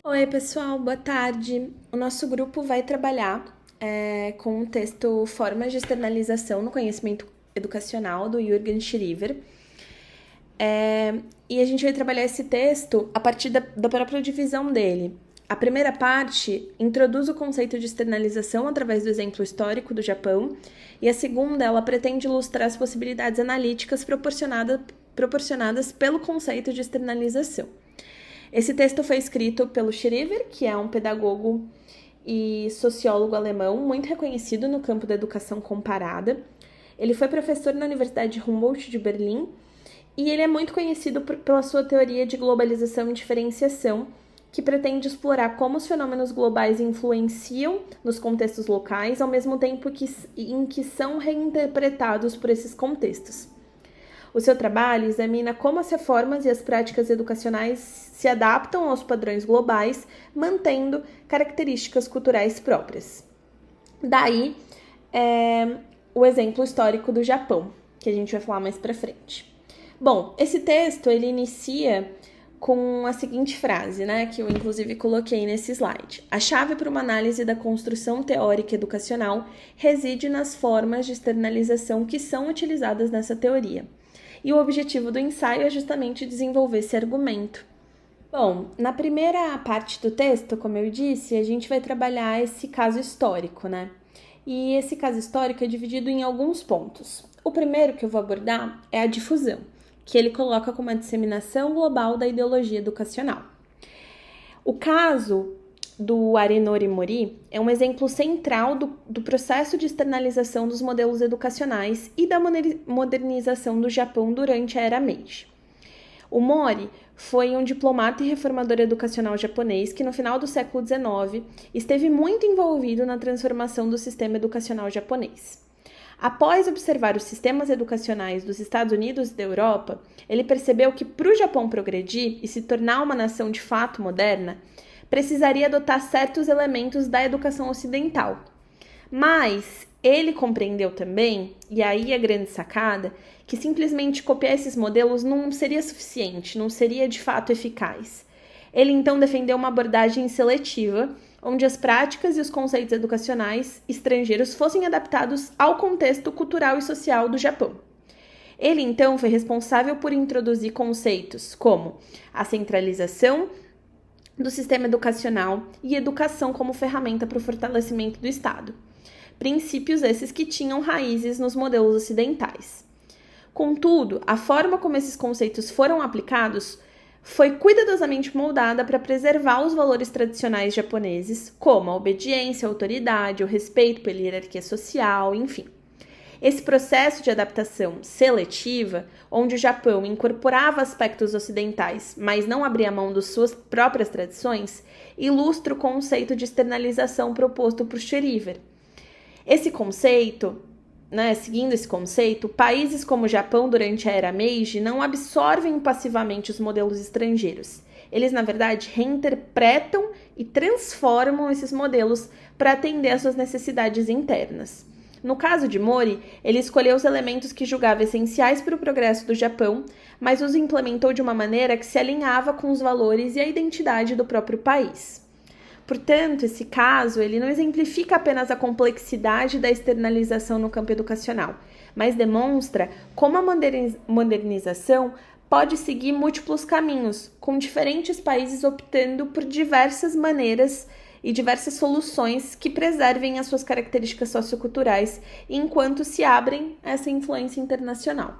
Oi, pessoal, boa tarde. O nosso grupo vai trabalhar com o texto Formas de Externalização no Conhecimento Educacional, do Jürgen Schriver. E a gente vai trabalhar esse texto a partir da própria divisão dele. A primeira parte introduz o conceito de externalização através do exemplo histórico do Japão, e a segunda, ela pretende ilustrar as possibilidades analíticas proporcionadas pelo conceito de externalização. Esse texto foi escrito pelo Schriver, que é um pedagogo e sociólogo alemão muito reconhecido no campo da educação comparada. Ele foi professor na Universidade Humboldt de Berlim e ele é muito conhecido pela sua teoria de globalização e diferenciação, que pretende explorar como os fenômenos globais influenciam nos contextos locais, ao mesmo tempo em que são reinterpretados por esses contextos. O seu trabalho examina como as reformas e as práticas educacionais se adaptam aos padrões globais, mantendo características culturais próprias. Daí, o exemplo histórico do Japão, que a gente vai falar mais pra frente. Bom, esse texto ele inicia com a seguinte frase, né, que eu inclusive coloquei nesse slide. A chave para uma análise da construção teórica educacional reside nas formas de externalização que são utilizadas nessa teoria. E o objetivo do ensaio é justamente desenvolver esse argumento. Bom, na primeira parte do texto, como eu disse, a gente vai trabalhar esse caso histórico, né? E esse caso histórico é dividido em alguns pontos. O primeiro que eu vou abordar é a difusão, que ele coloca como a disseminação global da ideologia educacional. O caso do Arenori Mori é um exemplo central do processo de externalização dos modelos educacionais e da modernização do Japão durante a Era Meiji. O Mori foi um diplomata e reformador educacional japonês que, no final do século XIX, esteve muito envolvido na transformação do sistema educacional japonês. Após observar os sistemas educacionais dos Estados Unidos e da Europa, ele percebeu que, para o Japão progredir e se tornar uma nação de fato moderna, precisaria adotar certos elementos da educação ocidental. Mas ele compreendeu também, e aí a grande sacada, que simplesmente copiar esses modelos não seria suficiente, não seria de fato eficaz. Ele então defendeu uma abordagem seletiva, onde as práticas e os conceitos educacionais estrangeiros fossem adaptados ao contexto cultural e social do Japão. Ele então foi responsável por introduzir conceitos como a centralização do sistema educacional e educação como ferramenta para o fortalecimento do Estado. Princípios esses que tinham raízes nos modelos ocidentais. Contudo, a forma como esses conceitos foram aplicados foi cuidadosamente moldada para preservar os valores tradicionais japoneses, como a obediência, a autoridade, o respeito pela hierarquia social, enfim. Esse processo de adaptação seletiva, onde o Japão incorporava aspectos ocidentais, mas não abria mão de suas próprias tradições, ilustra o conceito de externalização proposto por Schriver. Esse conceito, seguindo esse conceito, países como o Japão durante a Era Meiji não absorvem passivamente os modelos estrangeiros. Eles, na verdade, reinterpretam e transformam esses modelos para atender às suas necessidades internas. No caso de Mori, ele escolheu os elementos que julgava essenciais para o progresso do Japão, mas os implementou de uma maneira que se alinhava com os valores e a identidade do próprio país. Portanto, esse caso ele não exemplifica apenas a complexidade da externalização no campo educacional, mas demonstra como a modernização pode seguir múltiplos caminhos, com diferentes países optando por diversas maneiras e diversas soluções que preservem as suas características socioculturais enquanto se abrem a essa influência internacional.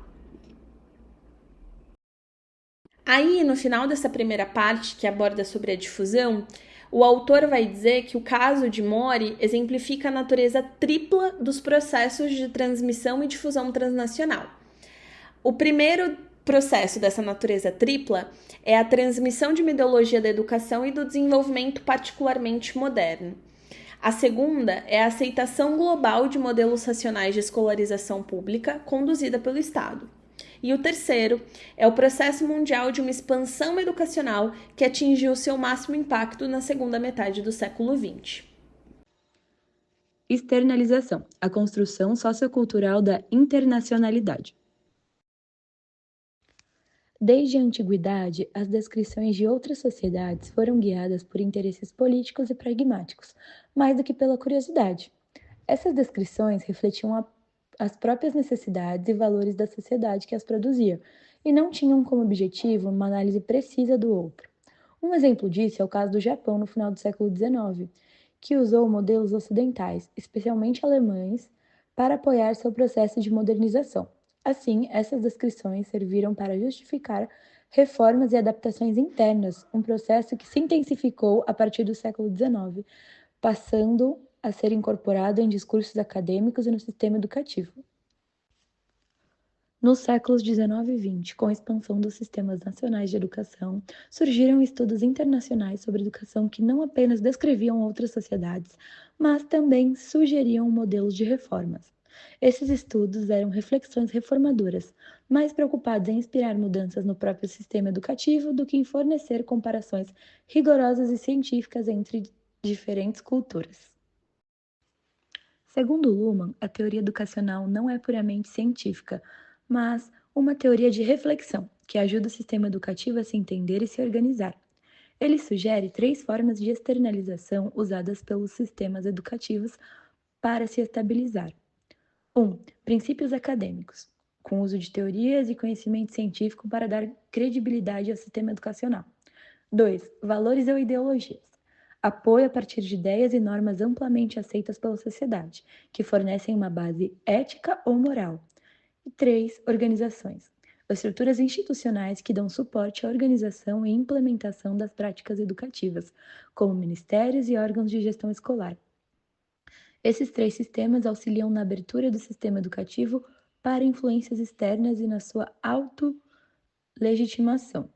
Aí, no final dessa primeira parte, que aborda sobre a difusão, o autor vai dizer que o caso de Mori exemplifica a natureza tripla dos processos de transmissão e difusão transnacional. O primeiro processo dessa natureza tripla é a transmissão de uma ideologia da educação e do desenvolvimento particularmente moderno. A segunda é a aceitação global de modelos racionais de escolarização pública conduzida pelo Estado. E o terceiro é o processo mundial de uma expansão educacional que atingiu seu máximo impacto na segunda metade do século XX. Externalização, a construção sociocultural da internacionalidade. Desde a antiguidade, as descrições de outras sociedades foram guiadas por interesses políticos e pragmáticos, mais do que pela curiosidade. Essas descrições refletiam as próprias necessidades e valores da sociedade que as produzia, e não tinham como objetivo uma análise precisa do outro. Um exemplo disso é o caso do Japão no final do século XIX, que usou modelos ocidentais, especialmente alemães, para apoiar seu processo de modernização. Assim, essas descrições serviram para justificar reformas e adaptações internas, um processo que se intensificou a partir do século XIX, passando a ser incorporado em discursos acadêmicos e no sistema educativo. Nos séculos XIX e XX, com a expansão dos sistemas nacionais de educação, surgiram estudos internacionais sobre educação que não apenas descreviam outras sociedades, mas também sugeriam modelos de reformas. Esses estudos eram reflexões reformadoras, mais preocupados em inspirar mudanças no próprio sistema educativo do que em fornecer comparações rigorosas e científicas entre diferentes culturas. Segundo Luhmann, a teoria educacional não é puramente científica, mas uma teoria de reflexão que ajuda o sistema educativo a se entender e se organizar. Ele sugere 3 formas de externalização usadas pelos sistemas educativos para se estabilizar. 1. Princípios acadêmicos, com uso de teorias e conhecimento científico para dar credibilidade ao sistema educacional. 2. Valores ou ideologias. Apoio a partir de ideias e normas amplamente aceitas pela sociedade, que fornecem uma base ética ou moral. E 3. Organizações. Estruturas institucionais que dão suporte à organização e implementação das práticas educativas, como ministérios e órgãos de gestão escolar. Esses 3 sistemas auxiliam na abertura do sistema educativo para influências externas e na sua autolegitimação.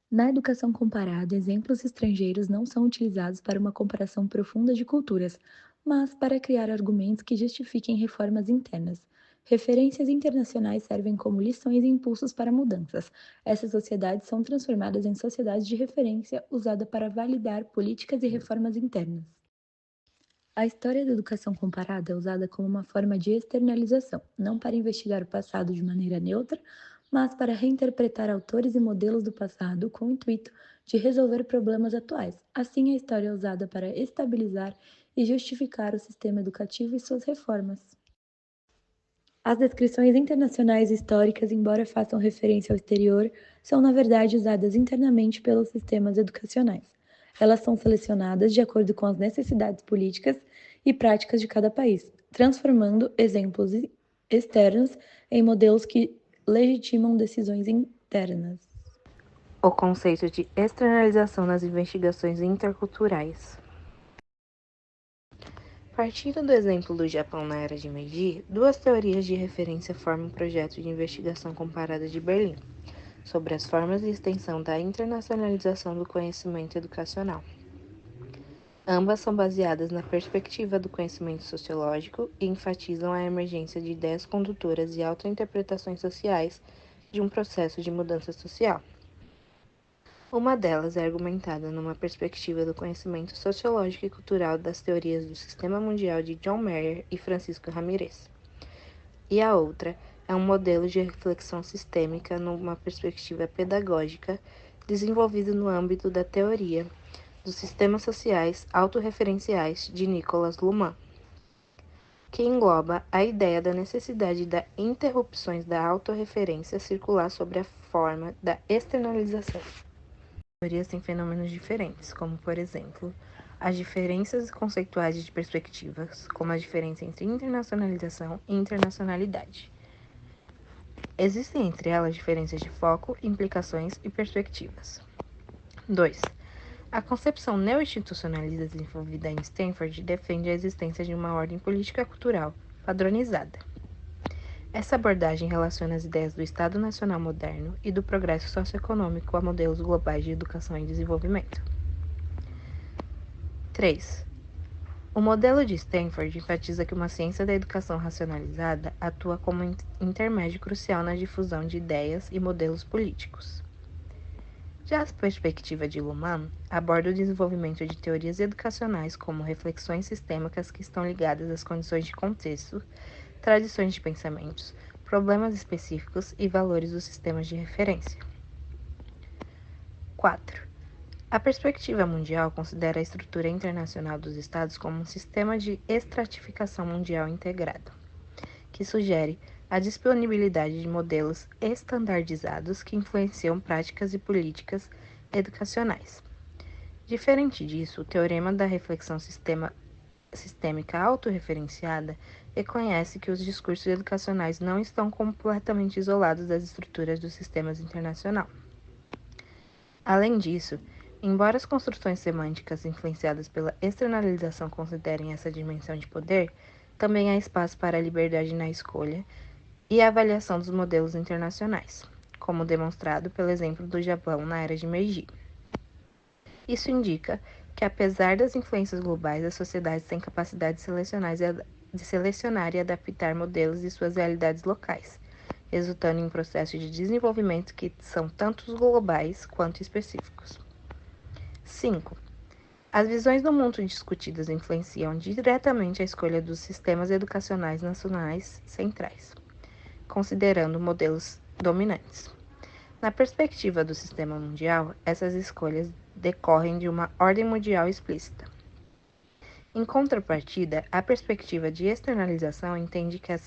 Na educação comparada, exemplos estrangeiros não são utilizados para uma comparação profunda de culturas, mas para criar argumentos que justifiquem reformas internas. Referências internacionais servem como lições e impulsos para mudanças. Essas sociedades são transformadas em sociedades de referência usada para validar políticas e reformas internas. A história da educação comparada é usada como uma forma de externalização, não para investigar o passado de maneira neutra, mas para reinterpretar autores e modelos do passado com o intuito de resolver problemas atuais. Assim, a história é usada para estabilizar e justificar o sistema educativo e suas reformas. As descrições internacionais históricas, embora façam referência ao exterior, são na verdade usadas internamente pelos sistemas educacionais. Elas são selecionadas de acordo com as necessidades políticas e práticas de cada país, transformando exemplos externos em modelos que legitimam decisões internas. O conceito de externalização nas investigações interculturais. Partindo do exemplo do Japão na era de Meiji, 2 teorias de referência formam um projeto de investigação comparada de Berlim, sobre as formas de extensão da internacionalização do conhecimento educacional. Ambas são baseadas na perspectiva do conhecimento sociológico e enfatizam a emergência de ideias condutoras e autointerpretações sociais de um processo de mudança social. Uma delas é argumentada numa perspectiva do conhecimento sociológico e cultural das teorias do Sistema Mundial de John Mayer e Francisco Ramírez. E a outra é um modelo de reflexão sistêmica numa perspectiva pedagógica desenvolvido no âmbito da teoria dos sistemas sociais autorreferenciais de Nicholas Luhmann, que engloba a ideia da necessidade da interrupções da autorreferência circular sobre a forma da externalização. Teorias têm fenômenos diferentes, como, por exemplo, as diferenças conceituais de perspectivas, como a diferença entre internacionalização e internacionalidade. Existem entre elas diferenças de foco, implicações e perspectivas. 2. A concepção neo-institucionalista desenvolvida em Stanford defende a existência de uma ordem política cultural padronizada. Essa abordagem relaciona as ideias do Estado Nacional moderno e do progresso socioeconômico a modelos globais de educação e desenvolvimento. 3. O modelo de Stanford enfatiza que uma ciência da educação racionalizada atua como intermédio crucial na difusão de ideias e modelos políticos. Já a perspectiva de Luhmann aborda o desenvolvimento de teorias educacionais como reflexões sistêmicas que estão ligadas às condições de contexto, tradições de pensamentos, problemas específicos e valores dos sistemas de referência. 4. A perspectiva mundial considera a estrutura internacional dos Estados como um sistema de estratificação mundial integrado, que sugere a disponibilidade de modelos estandardizados que influenciam práticas e políticas educacionais. Diferente disso, o teorema da reflexão sistêmica autorreferenciada reconhece que os discursos educacionais não estão completamente isolados das estruturas dos sistemas internacionais. Além disso, embora as construções semânticas influenciadas pela externalização considerem essa dimensão de poder, também há espaço para a liberdade na escolha e a avaliação dos modelos internacionais, como demonstrado pelo exemplo do Japão na era de Meiji. Isso indica que, apesar das influências globais, as sociedades têm capacidade de selecionar e adaptar modelos de suas realidades locais, resultando em processos de desenvolvimento que são tanto globais quanto específicos. 5. As visões do mundo discutidas influenciam diretamente a escolha dos sistemas educacionais nacionais centrais, considerando modelos dominantes. Na perspectiva do sistema mundial, essas escolhas decorrem de uma ordem mundial explícita. Em contrapartida, a perspectiva de externalização entende que a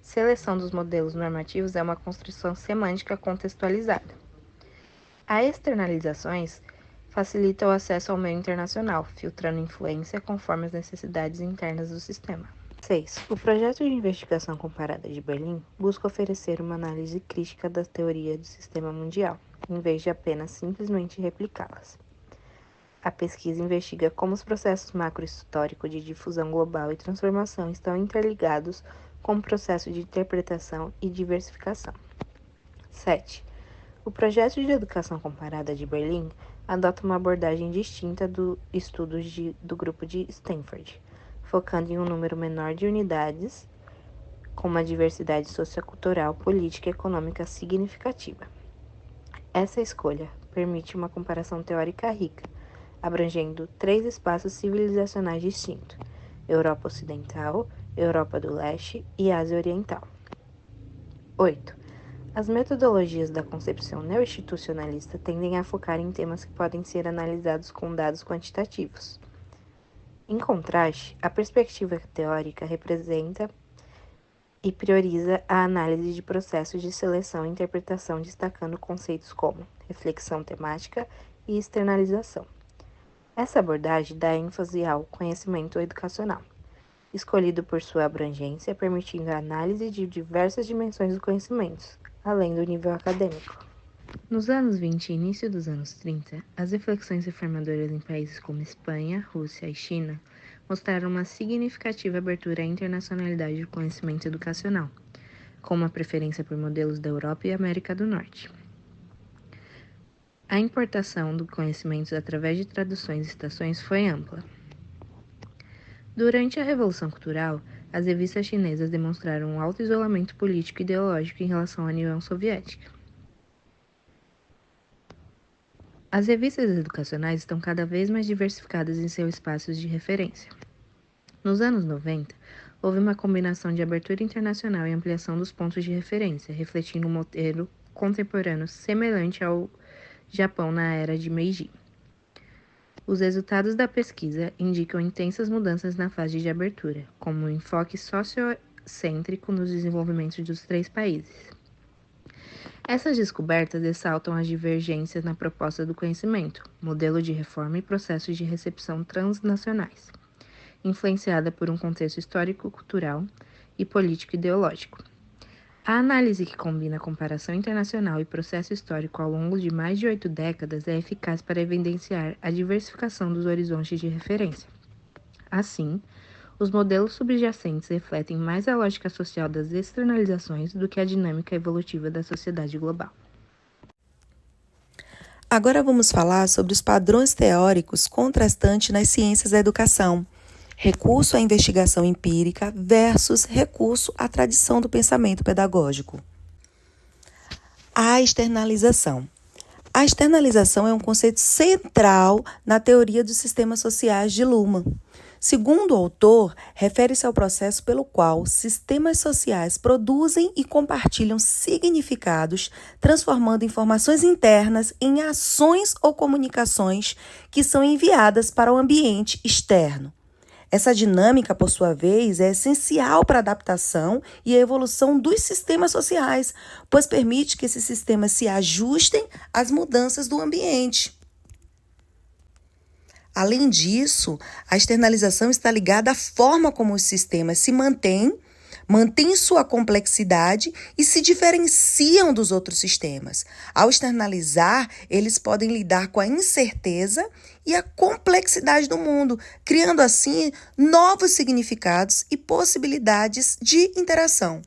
seleção dos modelos normativos é uma construção semântica contextualizada. As externalizações facilita o acesso ao meio internacional, filtrando influência conforme as necessidades internas do sistema. 6. O projeto de investigação comparada de Berlim busca oferecer uma análise crítica da teoria do sistema mundial, em vez de apenas simplesmente replicá-las. A pesquisa investiga como os processos macro-históricos de difusão global e transformação estão interligados com o processo de interpretação e diversificação. 7. O projeto de educação comparada de Berlim adota uma abordagem distinta do estudo do grupo de Stanford, focando em um número menor de unidades com uma diversidade sociocultural, política e econômica significativa. Essa escolha permite uma comparação teórica rica, abrangendo 3 espaços civilizacionais distintos: Europa Ocidental, Europa do Leste e Ásia Oriental. 8. As metodologias da concepção neo-institucionalista tendem a focar em temas que podem ser analisados com dados quantitativos. Em contraste, a perspectiva teórica representa e prioriza a análise de processos de seleção e interpretação, destacando conceitos como reflexão temática e externalização. Essa abordagem dá ênfase ao conhecimento educacional, escolhido por sua abrangência, permitindo a análise de diversas dimensões do conhecimento, além do nível acadêmico. Nos anos 20 e início dos anos 30, as reflexões reformadoras em países como Espanha, Rússia e China mostraram uma significativa abertura à internacionalidade do conhecimento educacional, com uma preferência por modelos da Europa e América do Norte. A importação do conhecimento através de traduções e citações foi ampla. Durante a Revolução Cultural, as revistas chinesas demonstraram um alto isolamento político e ideológico em relação à União Soviética. As revistas educacionais estão cada vez mais diversificadas em seus espaços de referência. Nos anos 90, houve uma combinação de abertura internacional e ampliação dos pontos de referência, refletindo um modelo contemporâneo semelhante ao Japão na era de Meiji. Os resultados da pesquisa indicam intensas mudanças na fase de abertura, como um enfoque sociocêntrico nos desenvolvimentos dos 3 países. Essas descobertas ressaltam as divergências na proposta do conhecimento, modelo de reforma e processos de recepção transnacionais, influenciada por um contexto histórico-cultural e político-ideológico. A análise que combina comparação internacional e processo histórico ao longo de mais de 8 décadas é eficaz para evidenciar a diversificação dos horizontes de referência. Assim, os modelos subjacentes refletem mais a lógica social das externalizações do que a dinâmica evolutiva da sociedade global. Agora vamos falar sobre os padrões teóricos contrastantes nas ciências da educação. Recurso à investigação empírica versus recurso à tradição do pensamento pedagógico. A externalização. A externalização é um conceito central na teoria dos sistemas sociais de Luhmann. Segundo o autor, refere-se ao processo pelo qual sistemas sociais produzem e compartilham significados, transformando informações internas em ações ou comunicações que são enviadas para o ambiente externo. Essa dinâmica, por sua vez, é essencial para a adaptação e a evolução dos sistemas sociais, pois permite que esses sistemas se ajustem às mudanças do ambiente. Além disso, a externalização está ligada à forma como os sistemas se mantêm sua complexidade e se diferenciam dos outros sistemas. Ao externalizar, eles podem lidar com a incerteza e a complexidade do mundo, criando assim novos significados e possibilidades de interação.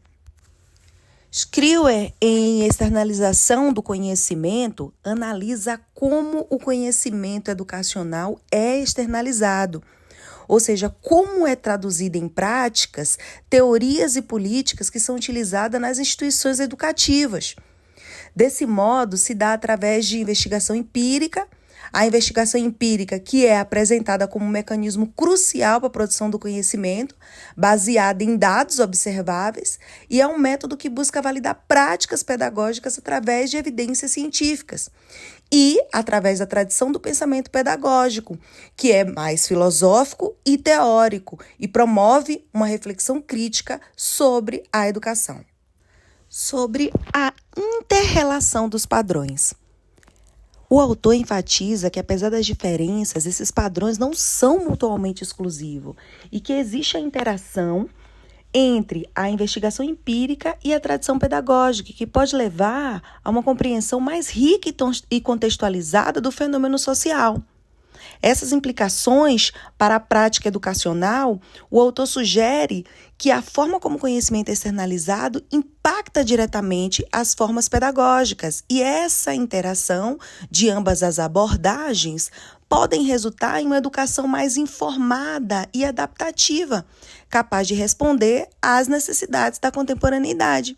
Schröer, em Externalização do Conhecimento, analisa como o conhecimento educacional é externalizado, ou seja, como é traduzido em práticas, teorias e políticas que são utilizadas nas instituições educativas. Desse modo, se dá através de investigação empírica. A investigação empírica, que é apresentada como um mecanismo crucial para a produção do conhecimento, baseada em dados observáveis, e é um método que busca validar práticas pedagógicas através de evidências científicas e através da tradição do pensamento pedagógico, que é mais filosófico e teórico e promove uma reflexão crítica sobre a educação. Sobre a inter-relação dos padrões. O autor enfatiza que, apesar das diferenças, esses padrões não são mutuamente exclusivos e que existe a interação entre a investigação empírica e a tradição pedagógica, que pode levar a uma compreensão mais rica e contextualizada do fenômeno social. Essas implicações para a prática educacional, o autor sugere que a forma como o conhecimento é externalizado impacta diretamente as formas pedagógicas e essa interação de ambas as abordagens podem resultar em uma educação mais informada e adaptativa, capaz de responder às necessidades da contemporaneidade.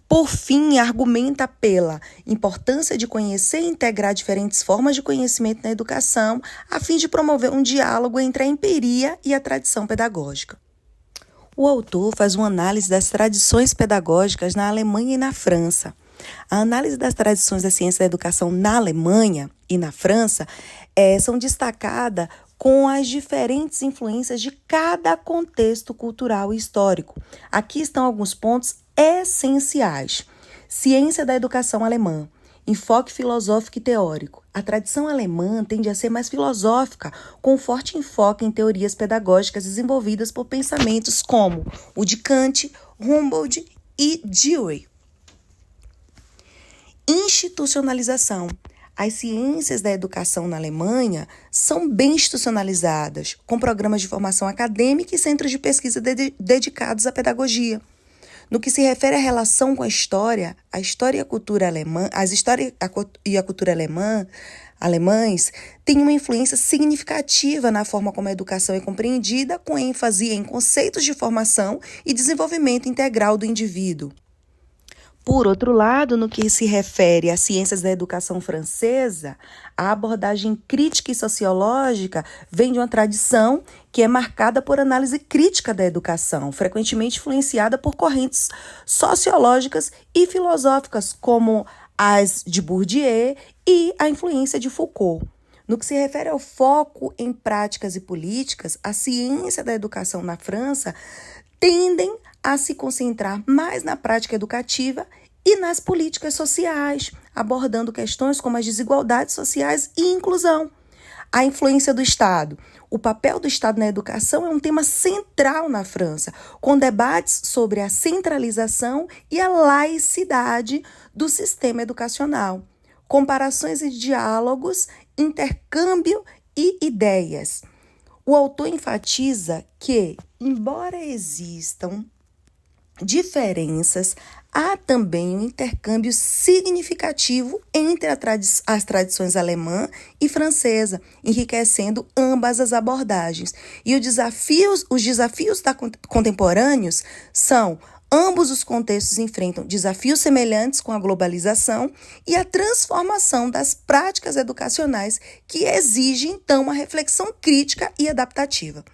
Por fim, argumenta pela importância de conhecer e integrar diferentes formas de conhecimento na educação, a fim de promover um diálogo entre a empiria e a tradição pedagógica. O autor faz uma análise das tradições pedagógicas na Alemanha e na França. A análise das tradições da ciência da educação na Alemanha e na França são destacadas com as diferentes influências de cada contexto cultural e histórico. Aqui estão alguns pontos essenciais. Ciência da educação alemã. Enfoque filosófico e teórico. A tradição alemã tende a ser mais filosófica, com forte enfoque em teorias pedagógicas desenvolvidas por pensamentos como o de Kant, Humboldt e Dewey. Institucionalização. As ciências da educação na Alemanha são bem institucionalizadas, com programas de formação acadêmica e centros de pesquisa dedicados à pedagogia. No que se refere à relação com a história e a cultura alemã, as histórias e a cultura alemães têm uma influência significativa na forma como a educação é compreendida, com ênfase em conceitos de formação e desenvolvimento integral do indivíduo. Por outro lado, no que se refere às ciências da educação francesa, a abordagem crítica e sociológica vem de uma tradição que é marcada por análise crítica da educação, frequentemente influenciada por correntes sociológicas e filosóficas, como as de Bourdieu e a influência de Foucault. No que se refere ao foco em práticas e políticas, a ciência da educação na França tendem a se concentrar mais na prática educativa e nas políticas sociais, abordando questões como as desigualdades sociais e inclusão. A influência do Estado. O papel do Estado na educação é um tema central na França, com debates sobre a centralização e a laicidade do sistema educacional. Comparações e diálogos, intercâmbio e ideias. O autor enfatiza que, embora existam diferenças, há também um intercâmbio significativo entre as tradições alemã e francesa, enriquecendo ambas as abordagens. E os desafios contemporâneos são: ambos os contextos enfrentam desafios semelhantes com a globalização e a transformação das práticas educacionais, que exigem, então, uma reflexão crítica e adaptativa.